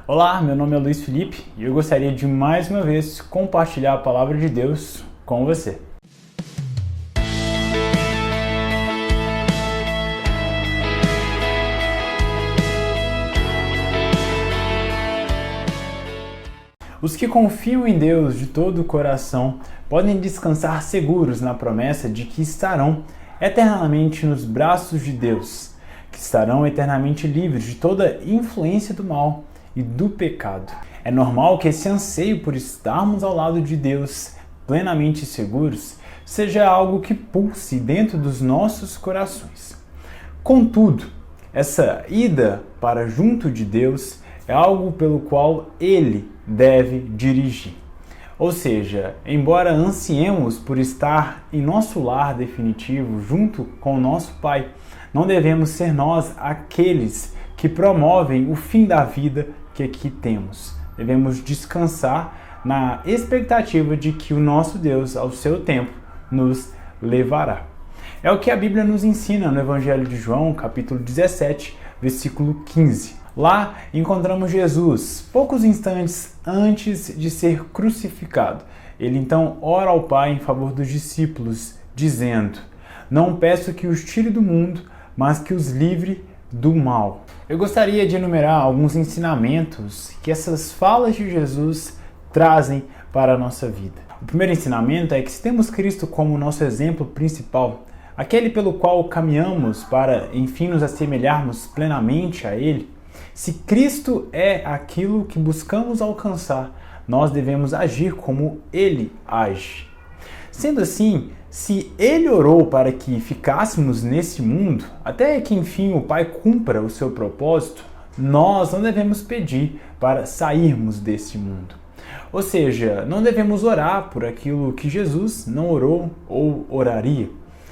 Olá, meu nome é Luiz Felipe e eu gostaria de mais uma vez compartilhar a palavra de Deus com você. Os que confiam em Deus de todo o coração podem descansar seguros na promessa de que estarão eternamente nos braços de Deus, que estarão eternamente livres de toda influência do mal e do pecado. É normal que esse anseio por estarmos ao lado de Deus plenamente seguros seja algo que pulse dentro dos nossos corações. Contudo, essa ida para junto de Deus é algo pelo qual Ele deve dirigir. Ou seja, embora ansiemos por estar em nosso lar definitivo junto com o nosso Pai, não devemos ser nós aqueles que promovem o fim da vida que aqui temos. Devemos descansar na expectativa de que o nosso Deus, ao seu tempo, nos levará. É o que a Bíblia nos ensina no Evangelho de João, capítulo 17, versículo 15. Lá encontramos Jesus, poucos instantes antes de ser crucificado. Ele então ora ao Pai em favor dos discípulos, dizendo: "Não peço que os tire do mundo, mas que os livre do mal." Eu gostaria de enumerar alguns ensinamentos que essas falas de Jesus trazem para a nossa vida. O primeiro ensinamento é que se temos Cristo como nosso exemplo principal, aquele pelo qual caminhamos para, enfim, nos assemelharmos plenamente a Ele, se Cristo é aquilo que buscamos alcançar, nós devemos agir como Ele age. Sendo assim, se Ele orou para que ficássemos nesse mundo, até que enfim o Pai cumpra o seu propósito, nós não devemos pedir para sairmos desse mundo. Ou seja, não devemos orar por aquilo que Jesus não orou ou oraria.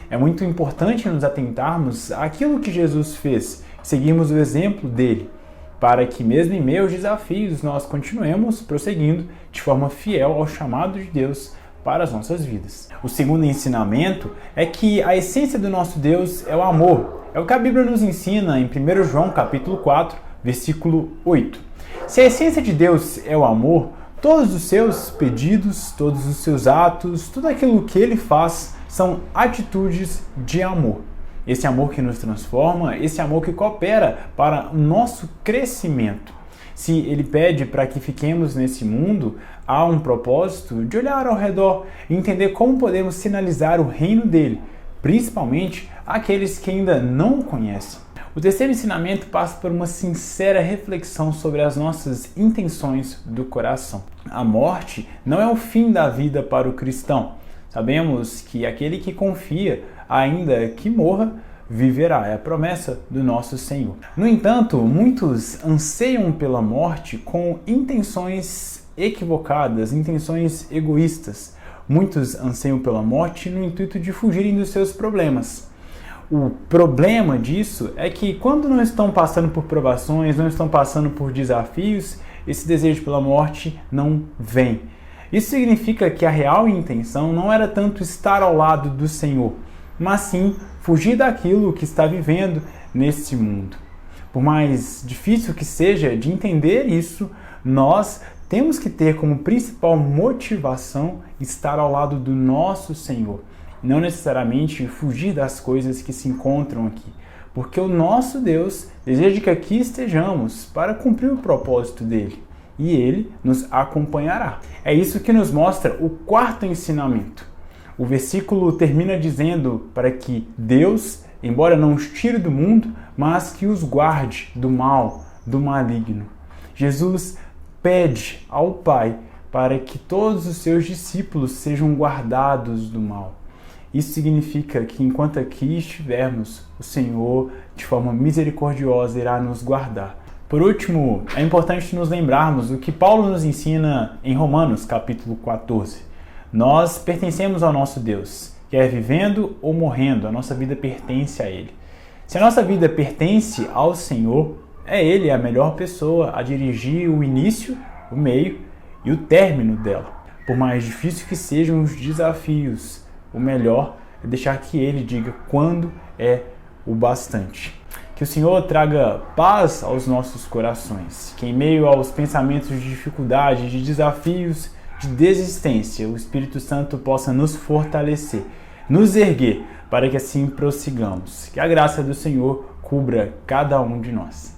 É muito importante nos atentarmos àquilo que Jesus fez, seguirmos o exemplo dele, para que mesmo em meio aos desafios nós continuemos prosseguindo de forma fiel ao chamado de Deus para as nossas vidas. O segundo ensinamento é que a essência do nosso Deus é o amor. É o que a Bíblia nos ensina em 1 João capítulo 4, versículo 8. Se a essência de Deus é o amor, todos os seus pedidos, todos os seus atos, tudo aquilo que Ele faz são atitudes de amor. Esse amor que nos transforma, esse amor que coopera para o nosso crescimento. Se Ele pede para que fiquemos nesse mundo, há um propósito de olhar ao redor e entender como podemos sinalizar o reino dele, principalmente àqueles que ainda não o conhecem. O terceiro ensinamento passa por uma sincera reflexão sobre as nossas intenções do coração. A morte não é o fim da vida para o cristão. Sabemos que aquele que confia, ainda que morra, viverá. É a promessa do nosso Senhor. No entanto, muitos anseiam pela morte com intenções equivocadas, intenções egoístas. Muitos anseiam pela morte no intuito de fugirem dos seus problemas. O problema disso é que quando não estão passando por provações, não estão passando por desafios, esse desejo pela morte não vem. Isso significa que a real intenção não era tanto estar ao lado do Senhor, mas sim fugir daquilo que está vivendo nesse mundo. Por mais difícil que seja de entender isso, nós temos que ter como principal motivação estar ao lado do nosso Senhor, não necessariamente fugir das coisas que se encontram aqui, porque o nosso Deus deseja que aqui estejamos para cumprir o propósito dele, e ele nos acompanhará. É isso que nos mostra o quarto ensinamento. O versículo termina dizendo para que Deus, embora não os tire do mundo, mas que os guarde do mal, do maligno. Jesus pede ao Pai para que todos os seus discípulos sejam guardados do mal. Isso significa que enquanto aqui estivermos, o Senhor, de forma misericordiosa, irá nos guardar. Por último, é importante nos lembrarmos do que Paulo nos ensina em Romanos, capítulo 14. Nós pertencemos ao nosso Deus, quer vivendo ou morrendo, a nossa vida pertence a Ele. Se a nossa vida pertence ao Senhor, é Ele a melhor pessoa a dirigir o início, o meio e o término dela. Por mais difícil que sejam os desafios, o melhor é deixar que Ele diga quando é o bastante. Que o Senhor traga paz aos nossos corações, que em meio aos pensamentos de dificuldade, de desafios, de desistência, o Espírito Santo possa nos fortalecer, nos erguer, para que assim prossigamos. Que a graça do Senhor cubra cada um de nós.